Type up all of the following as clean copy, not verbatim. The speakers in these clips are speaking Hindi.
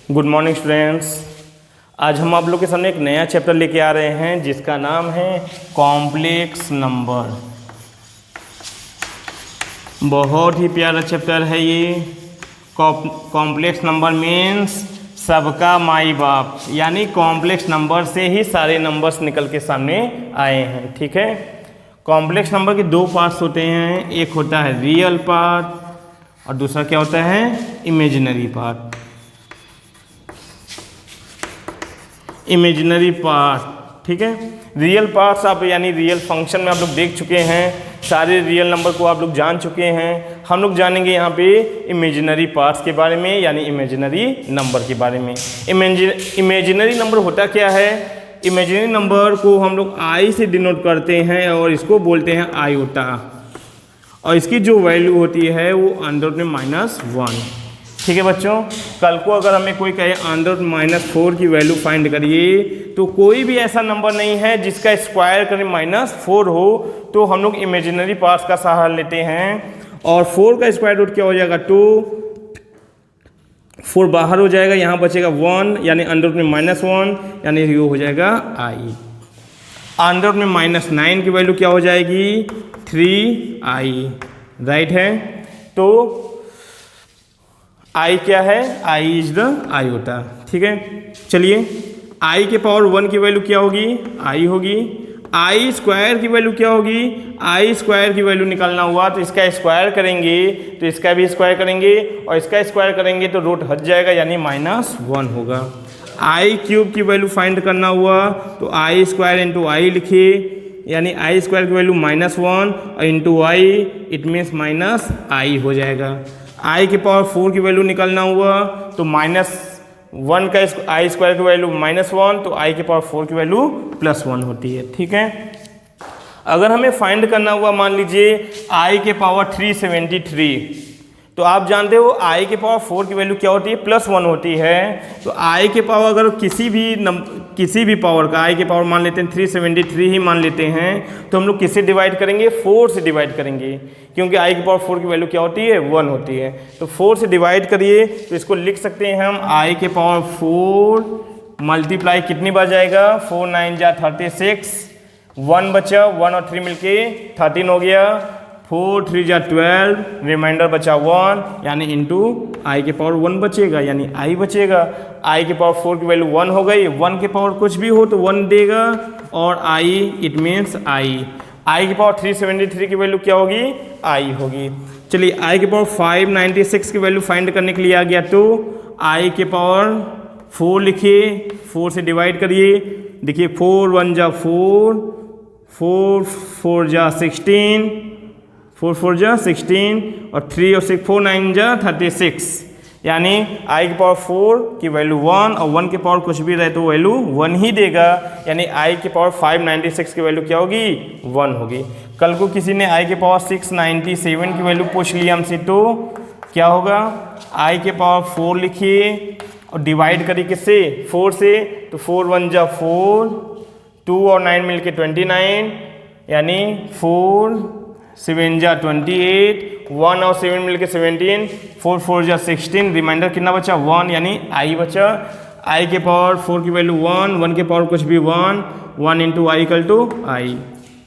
Good morning students. आज हम आप लोग के सामने एक नया चैप्टर लेके आ रहे हैं जिसका नाम है कॉम्प्लेक्स नंबर। बहुत ही प्यारा चैप्टर है ये। कॉम्प्लेक्स नंबर मीन्स सबका माई बाप, यानी कॉम्प्लेक्स नंबर से ही सारे नंबर्स निकल के सामने आए हैं। ठीक है, कॉम्प्लेक्स नंबर के दो पार्ट्स होते हैं, एक होता है रियल पार्ट और दूसरा क्या होता है, इमेजिनरी पार्ट। इमेजिनरी पार्ट, ठीक है। रियल पार्ट्स आप यानी रियल फंक्शन में आप लोग देख चुके हैं, सारे रियल नंबर को आप लोग जान चुके हैं। हम लोग जानेंगे यहाँ पे इमेजिनरी पार्ट्स के बारे में, यानी इमेजिनरी नंबर के बारे में। इमेजिनरी नंबर होता क्या है? इमेजिनरी नंबर को हम लोग आई से डिनोट करते हैं और इसको बोलते हैं आयोटा, और इसकी जो वैल्यू होती है वो अंडर रूट में -1। ठीक है बच्चों, कल को अगर हमें कोई कहे अंडर रूट -4 की वैल्यू फाइंड करिए, तो कोई भी ऐसा नंबर नहीं है जिसका स्क्वायर करें -4 हो, तो हम लोग इमेजिनरी पार्ट्स का सहारा लेते हैं। और 4 का स्क्वायर रूट क्या हो जाएगा 2, 4 बाहर हो जाएगा, यहाँ बचेगा 1, यानी अंडर रूट में -1, यानी ये हो जाएगा आई। अंडर रूट में -9 की वैल्यू क्या हो जाएगी 3i, राइट है। तो आई क्या है, आई इज द आयोटा। ठीक है, चलिए आई के पावर 1 की वैल्यू क्या होगी, आई होगी। आई स्क्वायर की वैल्यू क्या होगी, आई स्क्वायर की वैल्यू निकालना हुआ तो इसका स्क्वायर करेंगे तो इसका भी स्क्वायर करेंगे, और इसका स्क्वायर करेंगे तो रूट हट जाएगा, यानी -1 होगा। आई क्यूब की वैल्यू फाइंड करना हुआ तो आई स्क्वायर इंटू आई लिखिए, यानी आई स्क्वायर की वैल्यू -1 और into I, it means -i हो जाएगा। आई के पावर 4 की वैल्यू निकालना हुआ तो -1 का आई स्क्वायर की वैल्यू -1, तो आई के पावर 4 की वैल्यू +1 होती है। ठीक है, अगर हमें फाइंड करना हुआ मान लीजिए आई के पावर 373, तो आप जानते हो आई के पावर 4 की वैल्यू क्या होती है, +1 होती है। तो आई के पावर अगर किसी भी पावर का आई के पावर मान लेते हैं 373 ही मान लेते हैं, तो हम लोग किससे डिवाइड करेंगे, 4 से डिवाइड करेंगे, क्योंकि आई की पावर 4 की वैल्यू क्या होती है 1 होती है। तो 4 से डिवाइड करिए तो इसको लिख सकते हैं हम आई के पावर 4 मल्टीप्लाई कितनी बार जाएगा, 4 9 जा 36, 1 बचा, 1 और 3 मिलके 13 हो गया, 4 3 जा 12, रिमाइंडर बचा 1, यानी इंटू आई के पावर 1 बचेगा, यानी आई बचेगा। आई के पावर 4 की वैल्यू 1 हो गई, 1 के पावर कुछ भी हो तो 1 देगा, और आई इट मीन्स आई। आई की पावर 373 की वैल्यू क्या होगी, आई होगी। चलिए आई के पावर 596 की वैल्यू फाइंड करने के लिए आ गया, तो आई के पावर 4 लिखिए, 4 से डिवाइड करिए, देखिए 4 1 जा 4, 4 4 जा 16, 4 4 जा 16, और 3 और 6 4 9 जा 36, यानी आई की पावर 4 की वैल्यू 1 और 1 के पावर कुछ भी रहे तो वैल्यू 1 ही देगा, यानी आई की पावर 596 की वैल्यू क्या होगी 1 होगी। कल को किसी ने आई के पावर 697 की वैल्यू पूछ लिया हमसे, तो क्या होगा, आई के पावर 4 लिखिए और डिवाइड करिए किससे, 4 से, तो 4 1 जा 4, 2 और 9 मिलके 29, यानी 4 7 जा 28, 1 और 7 मिलके 17, 4 4 जा 16, रिमाइंडर कितना बचा 1, यानी आई बचा। आई के पावर 4 की वैल्यू 1, 1 के पावर कुछ भी 1, 1 इंटू आई इक्वल टू आई।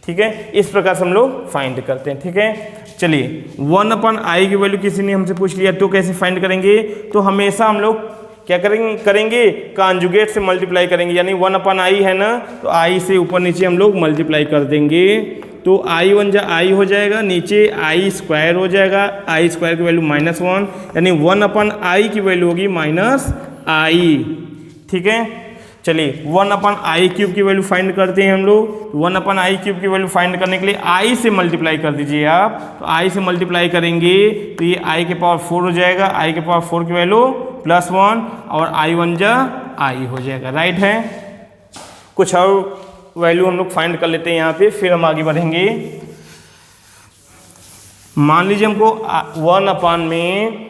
ठीक है, इस प्रकार से हम लोग फाइंड करते हैं। ठीक है, चलिए 1/i की वैल्यू किसी ने हमसे पूछ लिया, तो कैसे फाइंड करेंगे, तो हमेशा हम लोग क्या करेंगे कॉन्जुगेट से मल्टीप्लाई करेंगे, यानी 1/i है ना, तो i से ऊपर नीचे हम लोग मल्टीप्लाई कर देंगे, तो i 1 जा i हो जाएगा, नीचे आई स्क्वायर हो जाएगा, आई स्क्वायर की वैल्यू -1, यानी 1/i की वैल्यू होगी -i। ठीक है, चलिए 1/i क्यूब की वैल्यू फाइंड करते हैं हम लोग। 1/i क्यूब की वैल्यू फाइंड करने के लिए i से मल्टीप्लाई कर दीजिए आप, तो i से मल्टीप्लाई करेंगे तो ये i के पावर 4 हो जाएगा, i के पावर 4 की वैल्यू +1, और i 1 जा i हो जाएगा, राइट है। कुछ और वैल्यू हम लोग फाइंड कर लेते हैं यहाँ पे, फिर हम आगे बढ़ेंगे। मान लीजिए हमको 1 में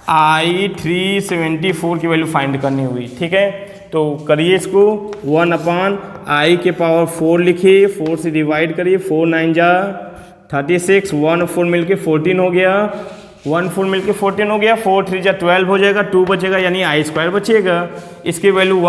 आई 374 की वैल्यू फाइंड करनी हुई। ठीक है, तो करिए इसको, 1/i के पावर 4 लिखिए, 4 से डिवाइड करिए, 4 9 जा 36, 1 और 4 मिलके 14 हो गया, 1 4 मिलके 14 हो गया, 4 3 जा 12 हो जाएगा, 2 बचेगा यानी आई स्क्वायर बचेगा। इसकी वैल्यू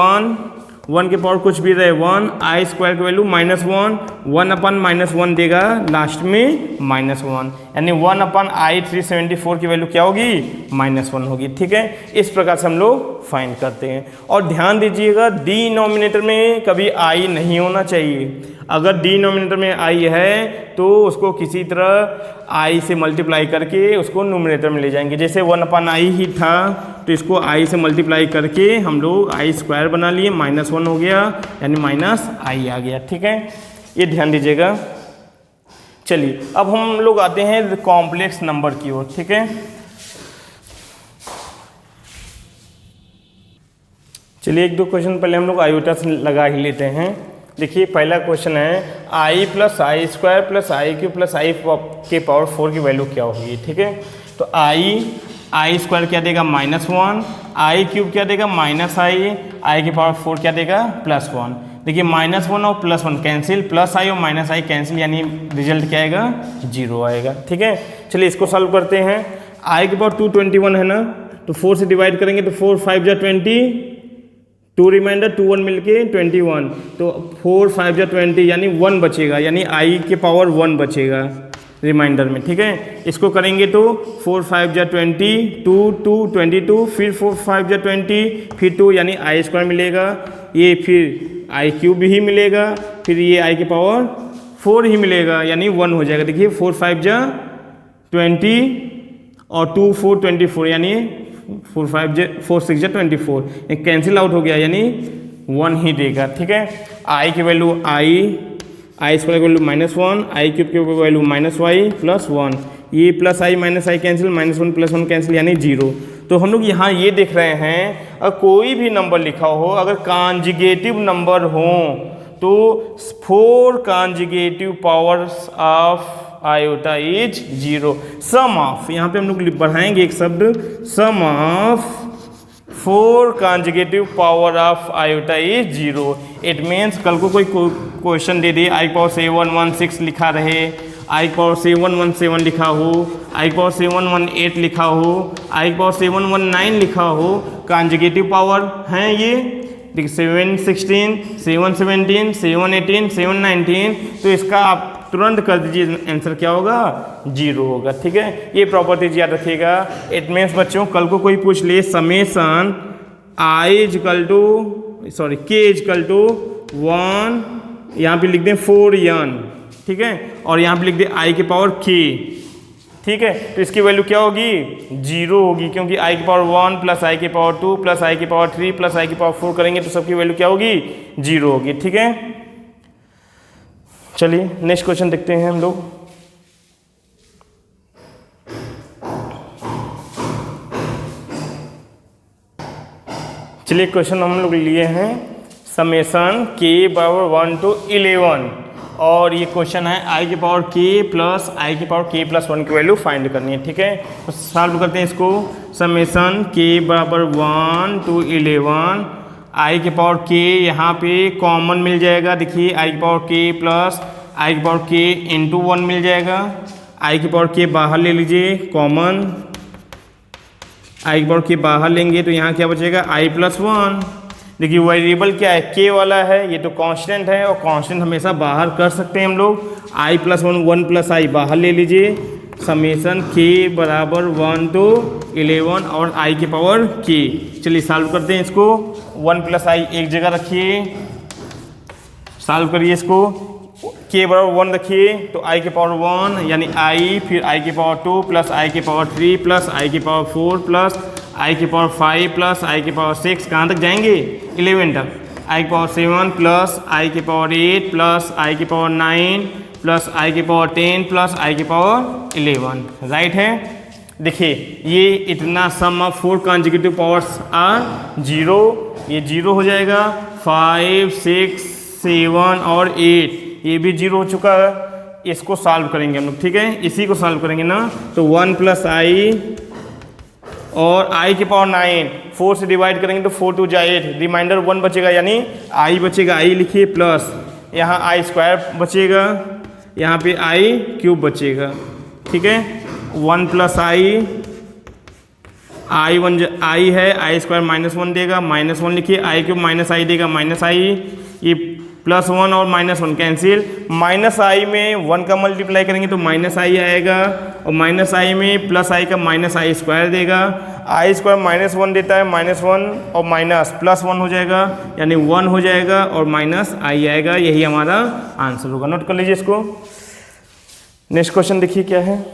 1 के पावर कुछ भी रहे 1, आई स्क्वायर की वैल्यू -1 अपन -1 देगा लास्ट में -1, यानी 1 अपन आई 374 की वैल्यू क्या होगी -1 होगी। ठीक है, इस प्रकार से हम लोग फाइंड करते हैं। और ध्यान दीजिएगा डिनोमिनेटर में कभी आई नहीं होना चाहिए। अगर डिनोमिनेटर में आई है तो उसको किसी तरह आई से मल्टीप्लाई करके उसको न्यूमरेटर में ले जाएंगे। जैसे 1/i ही था तो इसको i से मल्टीप्लाई करके हम लोग आई स्क्वायर बना लिए, -1 हो गया यानी -i आ गया। ठीक है, ये ध्यान दीजिएगा। चलिए अब हम लोग आते हैं कॉम्प्लेक्स नंबर की ओर। ठीक है, चलिए एक दो क्वेश्चन पहले हम लोग आयोटा से लगा ही लेते हैं। देखिए पहला क्वेश्चन है i + i² + i³ + i के पावर 4 की वैल्यू क्या होगी। ठीक है, तो i² क्या देगा -1, i³ क्या देगा -i, i के पावर 4 क्या देगा +1। देखिए -1 और +1 कैंसिल, +i और -i कैंसिल, यानी रिजल्ट क्या आएगा 0 आएगा। ठीक है, चलिए इसको सॉल्व करते हैं। i के पावर 221 है ना, तो 4 से डिवाइड करेंगे तो 4 5 जा 20, 2 रिमाइंडर 2 1 मिलके 21, तो 4 5 जा 20 यानी 1 बचेगा, यानी i के पावर 1 बचेगा रिमाइंडर में। ठीक है, इसको करेंगे तो 4 5 जा 20, 2 2 22, फिर 4 5 जा 20, फिर 2 यानी आई स्क्वायर मिलेगा, ये फिर i³ ही मिलेगा, फिर ये i के पावर 4 ही मिलेगा यानी 1 हो जाएगा। देखिए 4 5 जा 20 और 2 4 24 यानी 4 6 जा 24, कैंसिल आउट हो गया यानी 1 ही देगा। ठीक है, i की वैल्यू आई स्क्वायर की वैल्यू -1, i³ की वैल्यू -y + 1, ये +i -i कैंसिल, -1 + 1 कैंसिल यानी 0। तो हम लोग यहाँ ये देख रहे हैं अगर कोई भी नंबर लिखा हो, अगर कॉन्जुगेटिव नंबर हो तो 4 conjugative powers of iota is 0। Sum of, यहाँ पे हम लोग बढ़ाएंगे एक शब्द, sum of 4 conjugative power of iota is 0। It means कल को कोई क्वेश्चन दे दिए i पावर 716 लिखा रहे, i पावर 717 लिखा हो, i पावर 718 लिखा हो, i पावर 719 लिखा हो, कॉन्जुगेटिव पावर हैं ये। देखिए 716, 717, 718, 719, तो इसका आप तुरंत कर दीजिए, आंसर क्या होगा 0 होगा। ठीक है, ये प्रॉपर्टीज याद रखिएगा। इट मीन्स बच्चों कल को कोई पूछ ले समेसन k = 1, यहाँ पे लिख दें 4n, ठीक है, और यहाँ पे लिख दें i के पावर k। ठीक है, तो इसकी वैल्यू क्या होगी 0 होगी, क्योंकि i के पावर 1 + i के पावर 2 + i के पावर 3 + i के पावर 4 करेंगे तो सबकी वैल्यू क्या होगी 0 होगी। ठीक है, चलिए नेक्स्ट क्वेश्चन देखते हैं हम लोग। चलिए क्वेश्चन हम लोग लिए हैं समेसन k = 1 to 11, और ये क्वेश्चन है i के पावर k + i के पावर k + 1 की वैल्यू फाइंड करनी है। ठीक है, तो सॉल्व करते हैं इसको। समेसन k = 1 to 11, i के पावर k यहाँ पे कॉमन मिल जाएगा। देखिए i के पावर k + i के पावर k × 1 मिल जाएगा। i के पावर k बाहर ले लीजिए कॉमन, i के पावर k बाहर लेंगे तो यहाँ क्या बचेगा i + 1। देखिए वेरिएबल क्या है k वाला है, ये तो कांस्टेंट है, और कांस्टेंट हमेशा बाहर कर सकते हैं हम लोग। i + 1 1 + i बाहर ले लीजिए। समेसन k = 1 to 11 और i के पावर k। चलिए सॉल्व करते हैं इसको। 1 + i एक जगह रखिए, सॉल्व करिए इसको। k = 1 रखिए तो i के पावर 1 यानी i, फिर i के पावर 2 + i के पावर 3 + i के पावर 4 + i के पावर 5 + i के पावर 6, कहाँ तक जाएंगे 11 तक। i के पावर 7 + i के पावर 8 + i के पावर 9 + i के पावर 10 + i के पावर 11, राइट है। देखिए ये इतना सम ऑफ 4 कॉन्जुगेटिव पावर्स आर 0, ये 0 हो जाएगा। 5 6 7 और 8 ये भी 0 हो चुका है। इसको सॉल्व करेंगे हम लोग, ठीक है, इसी को सॉल्व करेंगे ना। तो 1 + i और i के पावर 9, 4 से डिवाइड करेंगे तो 4 2 जा 8, रिमाइंडर 1 बचेगा यानी i बचेगा, i लिखिए प्लस यहाँ i² बचेगा, यहाँ पे i³ बचेगा। ठीक है, 1 + i आई है, आई स्क्वायर -1 देगा, -1 लिखिए, आई क्यूब माइनस आई देगा, माइनस आई, ये +1 और -1 कैंसिल, माइनस आई में 1 का मल्टीप्लाई करेंगे तो माइनस आई आएगा, और माइनस आई में प्लस आई का माइनस आई स्क्वायर देगा, आई स्क्वायर -1 देता है, -1 और माइनस +1 हो जाएगा, यानी 1 हो जाएगा और माइनस आई आएगा, यही हमारा आंसर होगा। नोट कर लीजिए इसको। नेक्स्ट क्वेश्चन देखिए क्या है।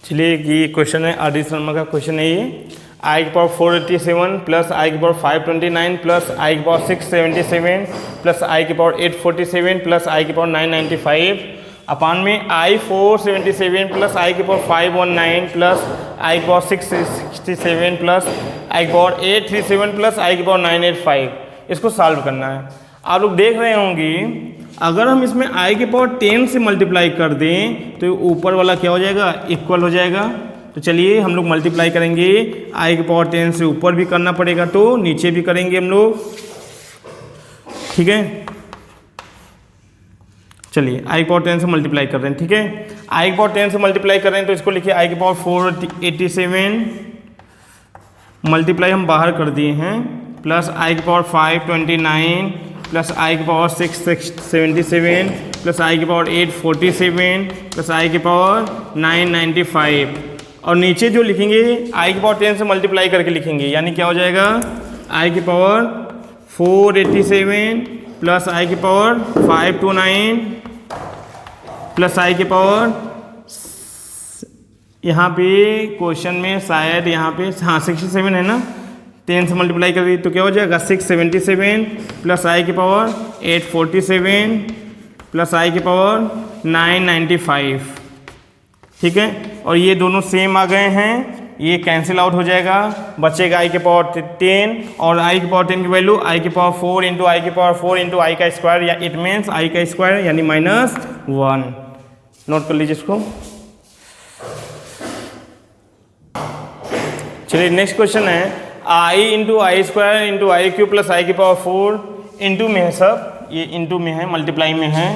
चलिए ये क्वेश्चन है, आर डी शर्मा का क्वेश्चन है ये। आई की पावर 487 प्लस आई की पावर 529 प्लस आई की पावर 677 प्लस आई की पावर 847 प्लस आई की पावर 995 अपान में आई 477 प्लस आई की पावर 519 प्लस आई की पावर 667 प्लस आई की पावर 837 प्लस आई की पावर 985, इसको सॉल्व करना है। आप लोग देख रहे होंगे अगर हम इसमें आई की पावर 10 से मल्टीप्लाई कर दें तो ऊपर वाला क्या हो जाएगा, इक्वल हो जाएगा। तो चलिए हम लोग मल्टीप्लाई करेंगे, आई की पावर 10 से ऊपर भी करना पड़ेगा तो नीचे भी करेंगे हम लोग, ठीक है। चलिए आई की पावर 10 से मल्टीप्लाई कर रहे हैं, ठीक है। आई की पावर 10 से मल्टीप्लाई कर रहे हैं तो इसको लिखिए आई की पावर 487 मल्टीप्लाई हम बाहर कर दिए हैं, प्लस आई की पावर 529 प्लस आई की पावर 677 प्लस आई की पावर 847 प्लस आई की पावर 995, और नीचे जो लिखेंगे आई की पावर 10 से मल्टीप्लाई करके लिखेंगे, यानी क्या हो जाएगा, आई की पावर 487 प्लस आई की पावर 529 प्लस आई की पावर, यहाँ पे क्वेश्चन में शायद यहाँ पे हाँ 67 है ना, 10 से मल्टीप्लाई कर दी तो क्या हो जाएगा 677 प्लस आई की पावर 847 प्लस आई की पावर 995, ठीक है। और ये दोनों सेम आ गए हैं, ये कैंसिल आउट हो जाएगा, बचेगा आई की पावर 10 और आई की पावर 10 की वैल्यू आई की पावर 4 इंटू आई की पावर 4 इंटू आई का स्क्वायर, या इट मीन्स आई का स्क्वायर यानी -1। नोट कर लीजिए इसको। चलिए नेक्स्ट क्वेश्चन है, आई into I square into I cube plus i की पावर 4 इंटू में है, सब ये इंटू में है, मल्टीप्लाई में है,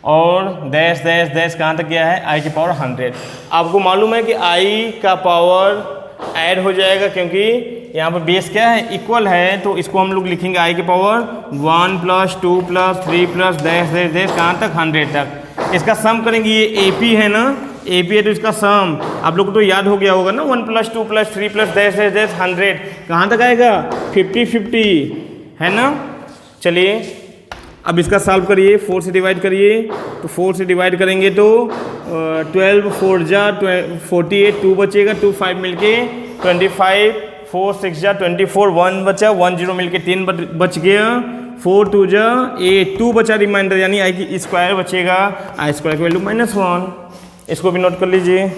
और डैश डैश डैश कहाँ तक गया है, आई की पावर 100। आपको मालूम है कि आई का पावर ऐड हो जाएगा क्योंकि यहाँ पर बेस क्या है, इक्वल है, तो इसको हम लोग लिखेंगे आई की power 1 plus 2 plus 3 plus dash dash dash कहाँ तक 100 तक। इसका सम करेंगे, ये ए पी है ना, ए पी है तो इसका सम आप लोग को तो याद हो गया होगा ना, 1 plus 2 plus 3 plus dash dash dash 100 कहाँ तक आएगा 50-50 है ना। चलिए अब इसका सॉल्व करिए, 4 से डिवाइड करिए, तो 4 से डिवाइड करेंगे तो 12 4 जा 48, 2 बचेगा, 2 5 मिलके 25, 4 6 जा 24, 1 बचा, 1 0 मिलके 3 बच गया, 4 2 जा 8, 2 बचा रिमाइंडर, यानी आई की स्क्वायर बचेगा, आई स्क्वायर की वैल्यू -1। इसको भी नोट कर लीजिए।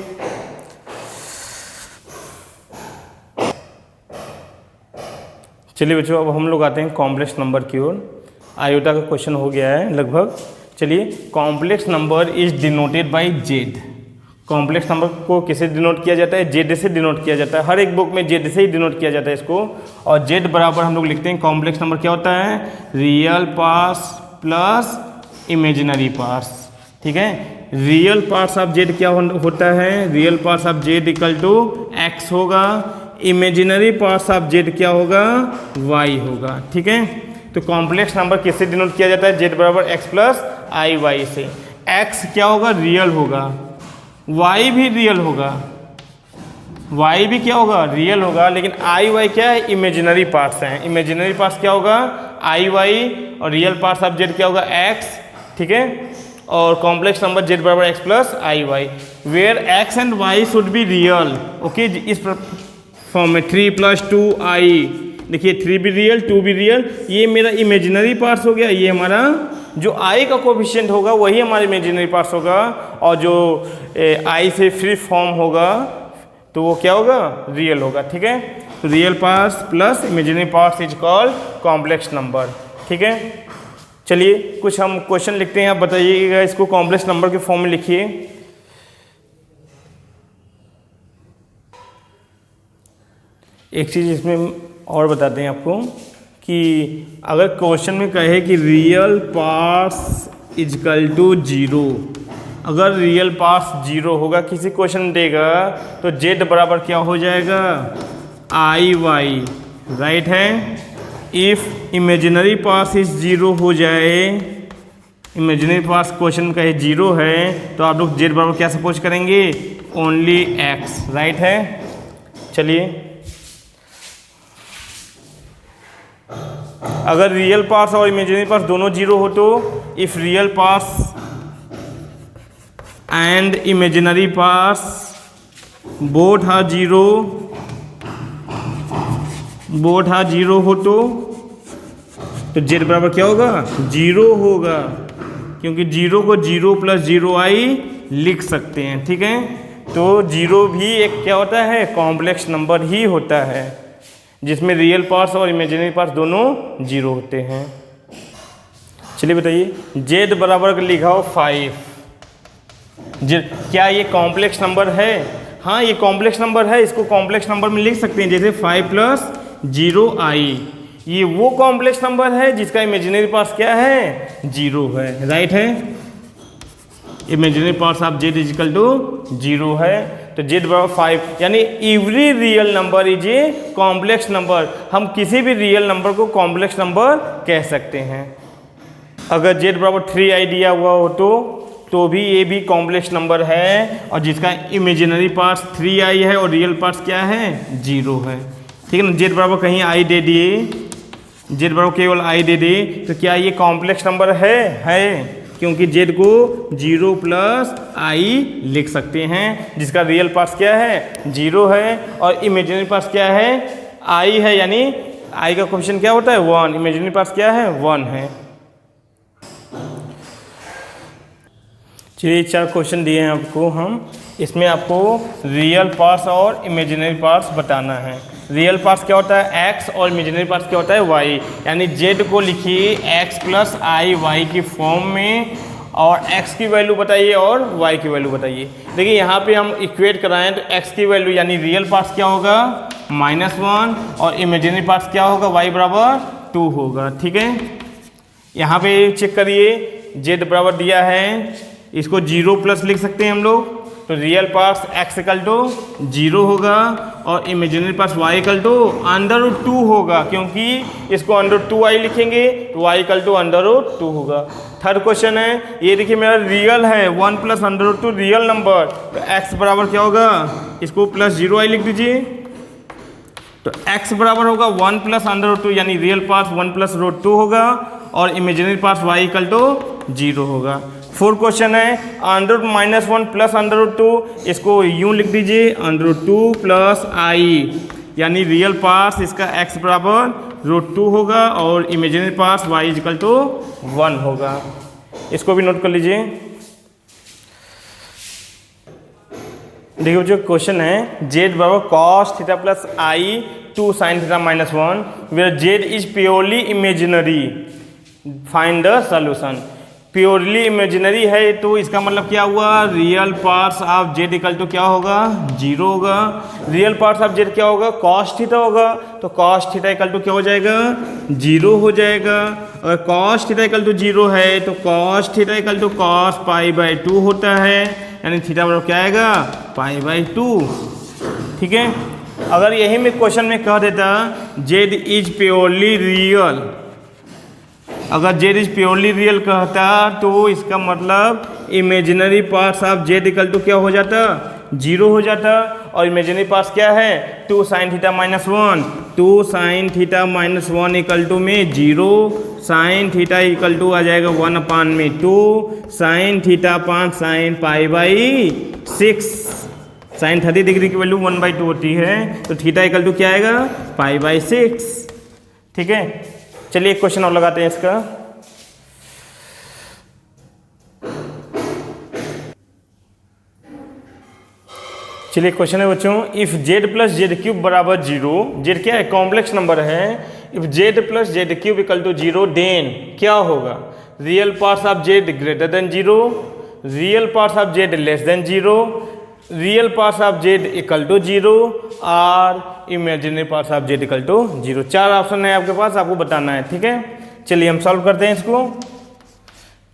चलिए बच्चों अब हम लोग आते हैं कॉम्प्लेक्स नंबर की ओर। आयोटा का क्वेश्चन हो गया है लगभग। चलिए complex number is denoted by Z. Complex number को किसे डिनोट किया जाता है, जेड से डिनोट किया जाता है, हर एक बुक में जेड से ही डिनोट किया जाता है इसको। और जेड बराबर हम लोग लिखते हैं, कॉम्प्लेक्स नंबर क्या होता है, real parts plus imaginary parts, ठीक है। रियल पार्ट्स ऑफ जेड क्या होता है, real parts of Z equal to X होगा, इमेजिनरी पार्ट्स ऑफ जेड क्या होगा, वाई होगा, ठीक है। तो कॉम्प्लेक्स नंबर किससे डिनोट किया जाता है, जेड बराबर एक्स प्लस आई वाई से। एक्स क्या होगा, रियल होगा, वाई भी रियल होगा, वाई भी क्या होगा, रियल होगा, लेकिन आई वाई क्या है, इमेजिनरी पार्ट्स हैं। इमेजिनरी पार्ट्स क्या होगा, आई वाई, और रियल पार्ट्स ऑफ जेड क्या होगा, एक्स, ठीक है। और कॉम्प्लेक्स नंबर जेड बराबर x plus i y, where x and y should be real, okay. इस फॉर्म में 3 + 2i, देखिए 3 भी रियल 2 भी रियल, ये मेरा इमेजिनरी पार्ट्स हो गया, ये हमारा जो i का कोफिशिएंट होगा वही हमारा इमेजिनरी पार्ट्स होगा, और जो i से फ्री फॉर्म होगा तो वो क्या होगा, रियल होगा, ठीक है। तो real parts plus imaginary parts is called complex number, ठीक है। चलिए कुछ हम क्वेश्चन लिखते हैं, आप बताइएगा इसको कॉम्प्लेक्स नंबर के फॉर्म में लिखिए। एक चीज़ इसमें और बताते हैं आपको कि अगर क्वेश्चन में कहे कि रियल पार्ट्स इजकल टू 0, अगर रियल पार्ट्स जीरो होगा, किसी क्वेश्चन देगा तो जेड बराबर क्या हो जाएगा, आई वाई, राइट है। If imaginary parts is zero हो जाए, इमेजिनरी पार्ट्स क्वेश्चन का जीरो है, तो आप लोग जेड बराबर क्या सपोज करेंगे, ओनली एक्स, राइट है। चलिए, अगर रियल पार्ट्स और इमेजिनरी पार्ट्स दोनों जीरो हो तो if real parts and imaginary parts both are zero, both are zero हो तो जेड बराबर क्या होगा, जीरो होगा, क्योंकि जीरो को जीरो प्लस जीरो आई लिख सकते हैं, ठीक है। तो जीरो भी एक क्या होता है, कॉम्प्लेक्स नंबर ही होता है, जिसमें रियल पार्ट्स और इमेजिनरी पार्ट्स दोनों जीरो होते हैं। चलिए बताइए, जेड बराबर लिखा हो 5, क्या ये कॉम्प्लेक्स नंबर है? हाँ, ये कॉम्प्लेक्स नंबर है, इसको कॉम्प्लेक्स नंबर में लिख सकते हैं, जैसे 5 प्लस जीरो आई, ये वो कॉम्प्लेक्स नंबर है जिसका इमेजिनरी पार्ट्स क्या है, जीरो है, राइट है। Imaginary parts of z is equal to zero है, तो जेड बराबर 5, यानी every real number is a complex number. हम किसी भी रियल नंबर को कॉम्प्लेक्स नंबर कह सकते हैं। अगर जेड बराबर 3 आई दिया हुआ हो तो भी ये भी कॉम्प्लेक्स नंबर है, और जिसका इमेजिनरी पार्ट्स 3 आई है और रियल पार्ट्स क्या है, जीरो है, ठीक है ना। जेड बराबर कहीं आई दे दिए, जेड बराबर केवल आई दे दे, तो क्या ये कॉम्प्लेक्स नंबर है, क्योंकि जेड को जीरो प्लस आई लिख सकते हैं, जिसका रियल पार्ट्स क्या है, जीरो है, और इमेजिनरी पार्ट्स क्या है, आई है, यानी आई का क्वेश्चन क्या होता है, 1, इमेजिनरी पार्ट्स क्या है, 1 है। चलिए 4 क्वेश्चन दिए हैं आपको हम, इसमें आपको रियल पार्ट्स और इमेजिनरी पार्ट्स बताना है। रियल पार्ट्स क्या होता है, x, और इमेजिनरी पार्ट्स क्या होता है, y, यानी z को लिखिए x प्लस आई वाई की फॉर्म में, और x की वैल्यू बताइए और y की वैल्यू बताइए। देखिए यहाँ पे हम इक्वेट कराएं तो x की वैल्यू यानी रियल पार्ट्स क्या होगा, -1, और इमेजिनरी पार्ट्स क्या होगा, y बराबर 2 होगा, ठीक है। यहाँ पे चेक करिए, z बराबर दिया है, इसको 0 प्लस लिख सकते हैं हम लोग, तो real parts x equal to 0 होगा, और imaginary parts y equal to √2 होगा, क्योंकि इसको √2i लिखेंगे तो y इक्वल टू √2 होगा। थर्ड क्वेश्चन है, ये देखिए मेरा रियल है, 1 प्लस √2 रियल नंबर, तो x बराबर क्या होगा, इसको प्लस 0i लिख दीजिए, तो x बराबर होगा 1 प्लस √2, यानी रियल पार्ट्स 1 प्लस √2 होगा, और imaginary parts y equal to 0 होगा। फोर्थ क्वेश्चन है, √-1 प्लस √2, इसको यूं लिख दीजिए, √2 प्लस आई, यानी रियल पार्ट्स इसका x बराबर √2 होगा, और imaginary parts y equal to 1 होगा। इसको भी नोट कर लीजिए। देखिए जो क्वेश्चन है, z बराबर cos theta plus i 2 sin theta -1, where z is purely imaginary, find the solution. Purely imaginary है तो इसका मतलब क्या हुआ, real parts of Z equal to क्या होगा, 0 होगा। रियल पार्ट्स ऑफ जेड क्या होगा, कॉस थीटा होगा, तो कॉस थीटा इक्वल टू क्या हो जाएगा, 0 हो जाएगा। अगर कॉस थीटा इक्वल टू 0 है तो cos theta equal to cos π/2 होता है, यानी थीटा बराबर क्या आएगा, π/2, ठीक है। अगर यही में क्वेश्चन में कह देता जेड इज प्योरली रियल, अगर जेड इज प्योरली रियल कहता तो इसका मतलब imaginary parts of Z equal to क्या हो जाता, 0 हो जाता, और इमेजिनरी पार्ट्स क्या है, 2 sin theta -1, 2 sin theta -1 equal to में 0, sin थीटा इक्वल टू आ जाएगा 1/2, sin theta 5 sin π/6, sin 30 degree की वैल्यू 1/2 होती है, तो थीटा इक्वल टू क्या आएगा, π/6, ठीक है। चलिए एक क्वेश्चन और लगाते हैं इसका। चलिए क्वेश्चन है बच्चों, if z plus z cube बराबर 0, जेड क्या है, कॉम्प्लेक्स नंबर है, if z plus z cube equal to 0 then क्या होगा, real parts of z greater than 0, real parts of z less than 0, real parts of Z equal to 0, और imaginary parts of Z equal to 0। 4 option है आपके पास, आपको बताना है, ठीक है। चलिए हम सॉल्व करते हैं इसको।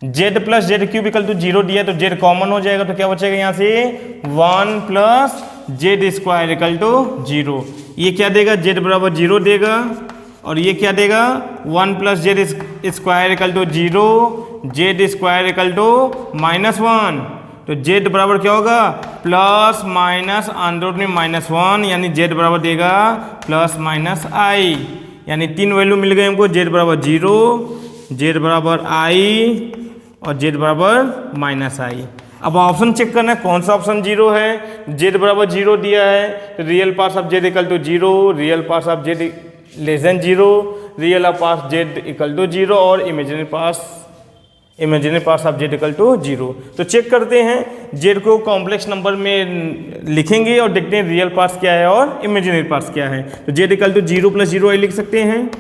Z plus z cube equal to 0 दिया तो जेड कॉमन हो जाएगा, तो क्या बचेगा यहाँ से 1 plus z square equal to 0। ये क्या देगा, जेड बराबर 0 देगा, और ये क्या देगा 1 plus z square equal to 0, z square equal to -1। तो जेड बराबर क्या होगा, प्लस माइनस अंडर में -1, यानी जेड बराबर देगा प्लस माइनस आई, यानी 3 वैल्यू मिल गए हमको। जेड बराबर 0, जेड बराबर आई और जेड बराबर माइनस आई। अब ऑप्शन चेक करना है कौन सा ऑप्शन 0 है। जेड बराबर 0 दिया है तो real parts of Z equal to 0, real parts of z less than 0, real of parts z equal to 0 और imaginary parts of Z equal to 0। तो चेक करते हैं, जेड को कॉम्प्लेक्स नंबर में लिखेंगे और देखते हैं रियल पार्ट्स क्या है और इमेजिनरी पार्ट्स क्या है। तो जेड इक्वल टू 0 प्लस 0 आई लिख सकते हैं,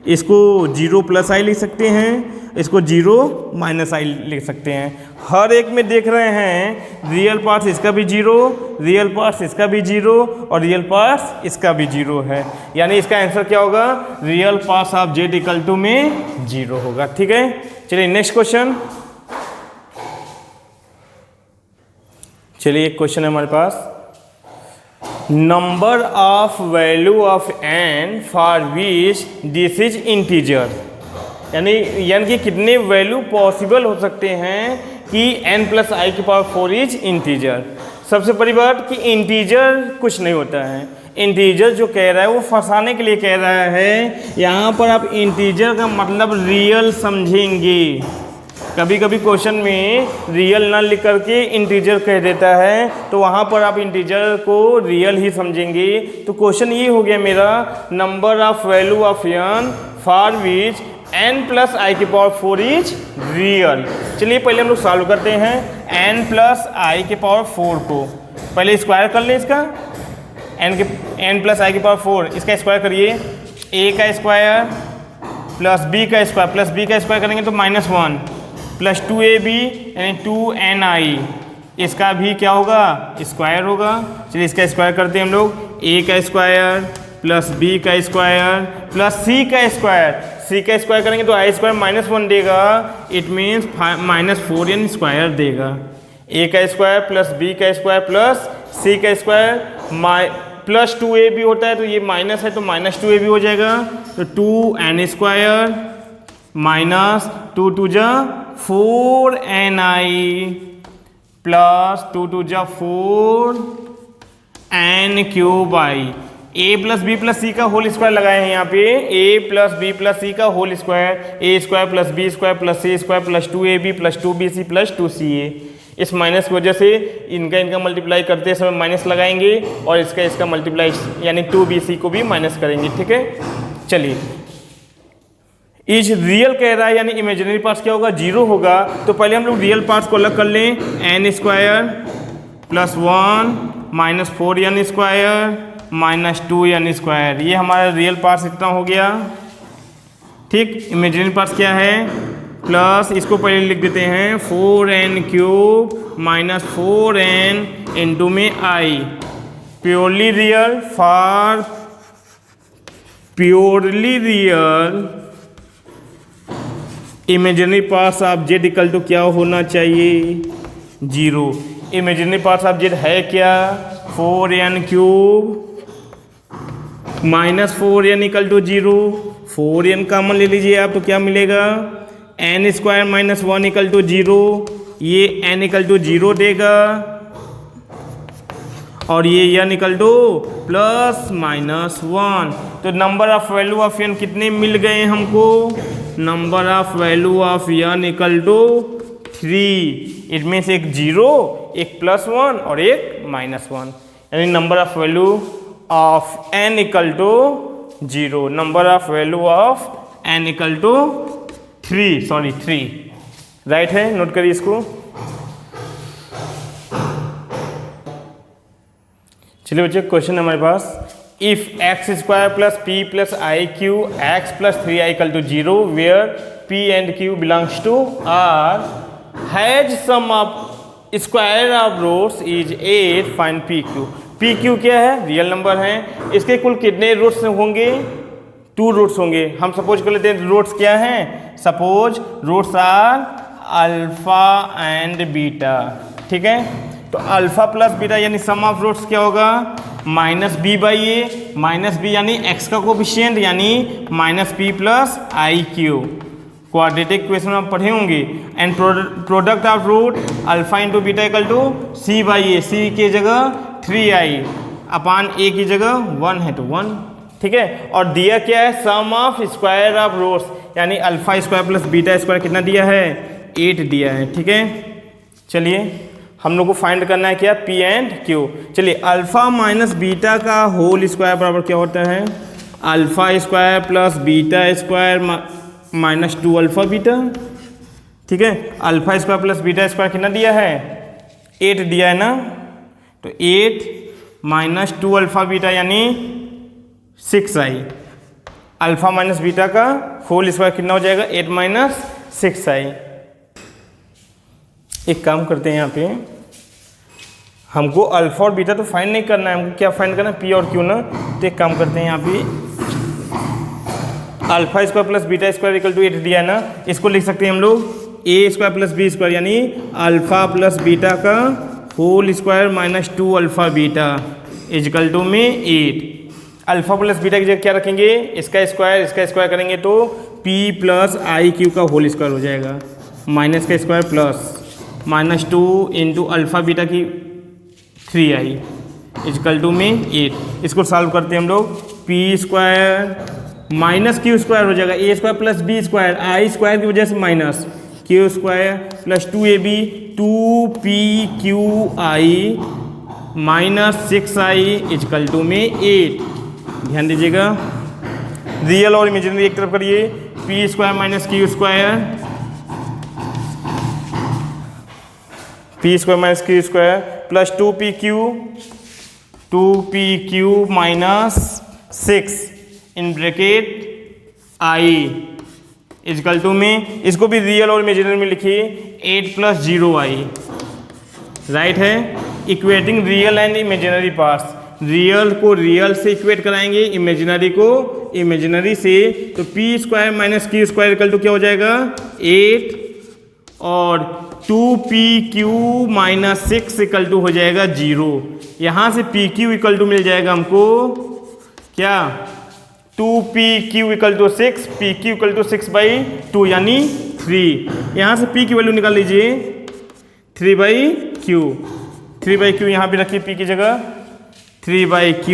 इसको 0 प्लस आई लिख सकते हैं, इसको 0 माइनस आई लिख सकते हैं। हर एक में देख रहे हैं रियल पार्ट्स इसका भी 0, रियल पार्ट्स इसका भी 0 और रियल पार्ट्स इसका भी 0 है, यानी इसका आंसर क्या होगा, real parts of Z equal to में 0 होगा। ठीक है, चलिए नेक्स्ट क्वेश्चन। चलिए एक क्वेश्चन है हमारे पास, number of value of n for which this is integer, यानी कि कितने वैल्यू पॉसिबल हो सकते हैं कि n प्लस आई की पावर 4 इज इंटीजर। सबसे बड़ी बात कि इंटीजर कुछ नहीं होता है, इंटीजर जो कह रहा है वो फंसाने के लिए कह रहा है। यहाँ पर आप इंटीजर का मतलब रियल समझेंगे। कभी कभी क्वेश्चन में रियल ना लिख करके इंटीजर कह देता है, तो वहाँ पर आप इंटीजर को रियल ही समझेंगे। तो क्वेश्चन ये हो गया मेरा, number of value of n for which n plus i की पावर 4 इज रियल। चलिए पहले हम लोग सॉल्व करते हैं n प्लस आई के पावर 4 को। पहले स्क्वायर कर लें इसका, n प्लस आई की पावर 4, इसका स्क्वायर करिए, a का स्क्वायर प्लस b का स्क्वायर, प्लस b का स्क्वायर करेंगे तो -1 प्लस 2ab यानी 2ni, इसका भी क्या होगा, स्क्वायर होगा। चलिए इसका स्क्वायर करते हैं हम लोग, a का स्क्वायर प्लस b का स्क्वायर प्लस c का स्क्वायर, c का स्क्वायर करेंगे तो i स्क्वायर -1 देगा, इट मीन्स -4n स्क्वायर देगा। a का स्क्वायर प्लस b का स्क्वायर प्लस c का स्क्वायर प्लस 2ab होता है तो ये माइनस है तो -2ab हो जाएगा, तो 2n स्क्वायर माइनस 2 2 जा 4ni प्लस 2 2 जा 4n cube i. a plus b plus c का होल स्क्वायर लगाए हैं यहाँ पे, a plus b plus c का whole square, a square plus b square plus c square plus 2ab plus 2bc plus 2ca। इस माइनस की वजह से इनका मल्टीप्लाई करते समय माइनस लगाएंगे और इसका मल्टीप्लाई यानी 2bc को भी माइनस करेंगे। ठीक है, चलिए इज रियल कह रहा है यानी इमेजिनरी पार्ट्स क्या होगा, 0 होगा। तो पहले हम लोग रियल पार्ट्स को अलग कर लें, n square plus 1 minus 4n square minus 2n square, ये हमारा रियल पार्ट्स इतना हो गया। ठीक, इमेजिनरी पार्ट्स क्या है, प्लस इसको पहले लिख देते हैं 4n cube minus 4n into में i, purely real for purely real imaginary parts of Z equal to क्या होना चाहिए, 0। इमेजिनरी पार्ट्स ऑफ जेड है क्या, 4n cube minus 4n equal to 0, 4n common ले लीजिए आप तो क्या मिलेगा, n square minus 1 equal to 0, ये n इक्वल टू 0 देगा और ये n equal to plus minus 1। तो number of value of n कितने मिल गए हमको, number of value of n equal to 3। It means एक 0, एक +1 और एक -1, यानी number of value of n equal to 0, number of value of n equal to 3 right है, नोट करिए इसको। चलिए बच्चे क्वेश्चन हमारे पास, if x square plus p plus I Q x plus 3i equal to 0 where p and q belongs to r has sum of square of roots is 8, find pq। pq क्या है, रियल नंबर है, इसके कुल कितने रूट्स होंगे, 2 रूट्स होंगे। हम सपोज कर लेते हैं रूट्स क्या हैं, suppose roots are alpha and beta, ठीक है। तो अल्फा प्लस बीटा यानी सम ऑफ रूट्स क्या होगा, minus B by A, minus B यानी एक्स का कोफिशिएंट यानी minus P plus I Q, quadratic equation में आप पढ़े होंगे। And product of root alpha into beta equal to C by A, C की जगह 3i अपान ए की जगह 1 है तो 1, ठीक है। और दिया क्या है, सम ऑफ स्क्वायर ऑफ रूट्स यानी alpha square plus beta square कितना दिया है, 8 दिया है, ठीक है। चलिए हम लोग को फाइंड करना है क्या, पी एंड क्यू। चलिए अल्फा माइनस बीटा का होल स्क्वायर बराबर क्या होता है, alpha square plus beta square minus 2 alpha beta, ठीक है। Alpha square plus beta square कितना दिया है, 8 दिया है ना, तो 8 माइनस 2 अल्फा बीटा यानी 6i, अल्फा माइनस बीटा का होल स्क्वायर कितना हो जाएगा, 8 माइनस 6i। एक काम करते हैं यहाँ पे, हमको अल्फा और बीटा तो फाइंड नहीं करना है, हमको क्या फाइंड करना है, पी और क्यू ना। तो एक काम करते हैं यहाँ पे, alpha square plus beta square equal to 8 दिया है ना, इसको लिख सकते हैं हम लोग a square plus b square यानी अल्फा प्लस बीटा का whole square minus 2 alpha beta equal to में 8। अल्फा प्लस बीटा की जगह क्या रखेंगे, इसका स्क्वायर करेंगे तो p प्लस आई क्यू का होल स्क्वायर हो जाएगा, माइनस का square plus minus 2 into alpha beta की 3i इक्वल टू में 8। इसको सॉल्व करते हैं हम लोग, p square minus q square हो जाएगा, a square plus b square, i square की वजह से minus q square plus 2ab 2pqi minus 6i equal to में 8। ध्यान दीजिएगा, रियल और इमेजिनरी एक तरफ करिए, p square minus q square, p square minus q square plus 2pq minus 6 in bracket i equal to में, इसको भी रियल और इमेजिनरी में लिखिए 8 प्लस 0i, राइट है। Equating real and imaginary parts, real को रियल से इक्वेट कराएंगे, इमेजिनरी को इमेजिनरी से, तो p square minus q square equal to क्या हो जाएगा 8 और 2pq माइनस 6 इक्वल टू हो जाएगा 0। यहाँ से pq इक्वल टू मिल जाएगा हमको क्या, 2pq equal to 6, pq equal to 6/2 यानी 3। यहाँ से p की वैल्यू निकाल लीजिए 3/q, 3/q यहाँ पे रखिए p की जगह, 3/q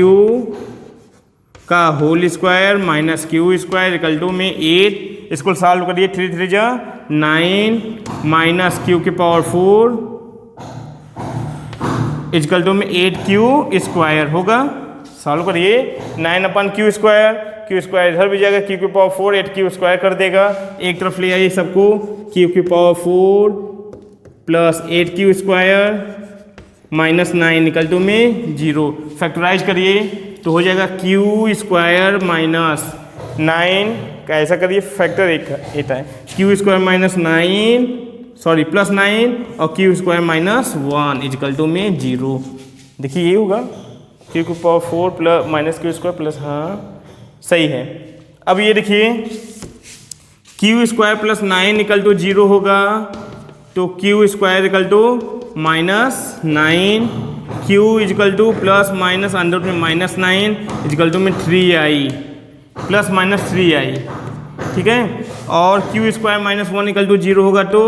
का whole square minus q square equal to में 8। इसको सॉल्व करिए, 3 3 जा 9 माइनस क्यू की पावर 4 इक्वल टू में 8q स्क्वायर होगा। सॉल्व करिए, 9 अपन क्यू स्क्वायर इधर भी जाएगा, क्यू की पावर 4 8q स्क्वायर कर देगा, एक तरफ ले आइए सबको, क्यू की power 4 plus 8q square minus 9 equal to में 0। फैक्टराइज करिए तो हो जाएगा क्यू स्क्वायर माइनस 9 का, ऐसा करिए फैक्टर एक है, q square minus 9 sorry plus 9 और q square minus 1 equal to में 0। देखिए ये होगा क्यू की power 4 plus minus q square plus, हाँ सही है। अब ये देखिए q square plus 9 equal to 0 होगा, तो q square equal to minus 9, q equal to plus minus under में माइनस 9 इक्वल टू में 3i प्लस माइनस 3i, ठीक है। और q square minus 1 equal to 0 होगा, तो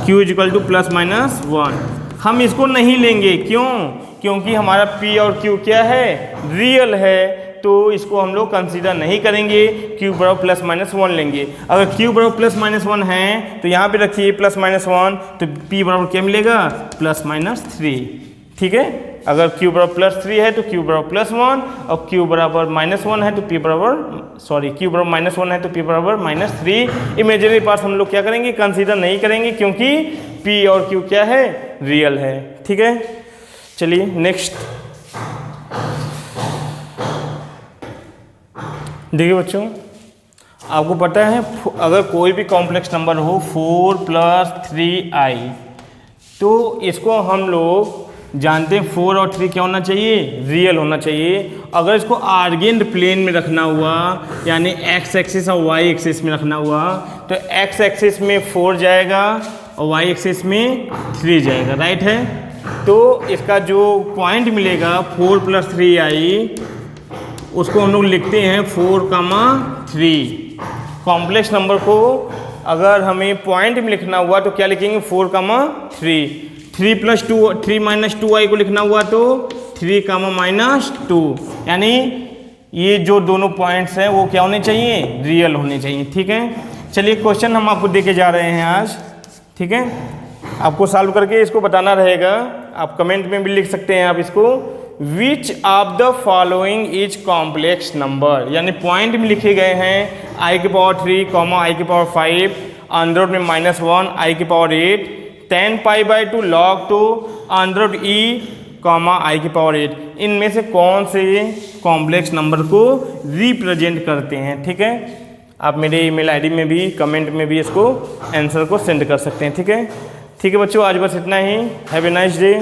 q equal to plus minus 1। हम इसको नहीं लेंगे, क्यों, क्योंकि हमारा p और q क्या है, रियल है, तो इसको हम लोग कंसीडर नहीं करेंगे, q बराबर प्लस माइनस 1 लेंगे। अगर q बराबर प्लस माइनस 1 है तो यहाँ पे रखिए प्लस माइनस 1, तो p बराबर क्या मिलेगा, प्लस माइनस 3, ठीक है। अगर q बराबर प्लस 3 है तो q बराबर प्लस 1, और q बराबर माइनस 1 है तो p बराबर q बराबर माइनस 1 है तो p बराबर माइनस 3। इमेजिनरी पार्ट्स हम लोग क्या करेंगे, कंसीडर नहीं करेंगे, क्योंकि p और q क्या है, रियल है, ठीक है। चलिए नेक्स्ट देखिए बच्चों, आपको पता है अगर कोई भी कॉम्प्लेक्स नंबर हो 4 + 3i, तो इसको हम लोग जानते हैं 4 और 3 क्या होना चाहिए, रियल होना चाहिए। अगर इसको आर्गेंट प्लेन में रखना हुआ, यानी एक्स एक्सिस और वाई एक्सिस में रखना हुआ, तो एक्स एक्सिस में 4 जाएगा और वाई एक्सिस में 3 जाएगा, राइट है। तो इसका जो पॉइंट मिलेगा 4 + 3i, उसको हम लोग लिखते हैं 4,3। कॉम्प्लेक्स नंबर को अगर हमें पॉइंट में लिखना हुआ तो क्या लिखेंगे, 4,3। 3 - 2i को लिखना हुआ तो 3, -2, यानी ये जो दोनों पॉइंट्स हैं वो क्या होने चाहिए, रियल होने चाहिए, ठीक है। चलिए क्वेश्चन हम आपको देके जा रहे हैं आज, ठीक है। आपको सॉल्व करके इसको बताना रहेगा, आप कमेंट में भी लिख सकते हैं आप इसको। Which of the following is complex number, यानी पॉइंट में लिखे गए हैं i⁻3, i⁻5, अंडर में -1, i⁻8, 10π/2 log 2 under e, i⁻8, इनमें से कौन से कॉम्प्लेक्स नंबर को रिप्रेजेंट करते हैं, ठीक है। आप मेरे ईमेल आईडी में भी कमेंट में भी इसको आंसर को सेंड कर सकते हैं, ठीक है। ठीक है बच्चों, आज बस इतना ही। Have a nice day.